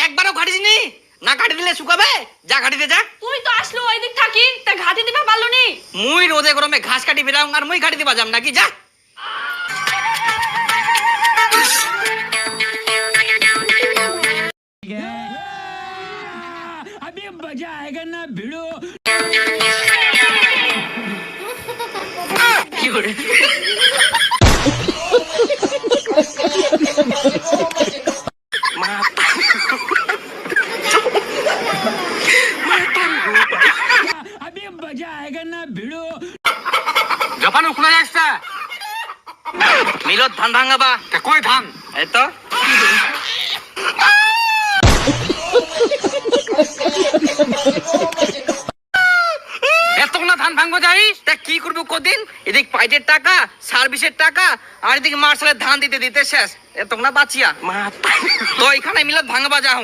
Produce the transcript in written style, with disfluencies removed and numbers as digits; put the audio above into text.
একবারও ঘাটিসনি না, ঘাটি দিলে শুকাবে। যা ঘাটিতে যা। তুই তো আসলো ওই দিক থাকি, তা ঘাটি দিবা পারলো নি? মুই রোদে গরমে ঘাস কাটি বেরাম আর মুই ঘাটি দিবা যাম নাকি? যা। अभी मजा आएगा ना भिड़ो। কি করে अभी मजा आएगा ना भिड़ो। জাপানে কোন আসছে? মিলত ধান ভাঙাবা। কই ধান? এই তো এতগুলো ধান ভাঙবো যাইস? তা কি করবো কদিন, এদিক পাইটের টাকা, সার্ভিসের টাকা, আর এদিকে মার্শালের ধান দিতে দিতে শেষ। এত না বাঁচিয়া তো এখানে মিলত ভাঙাবা যাও।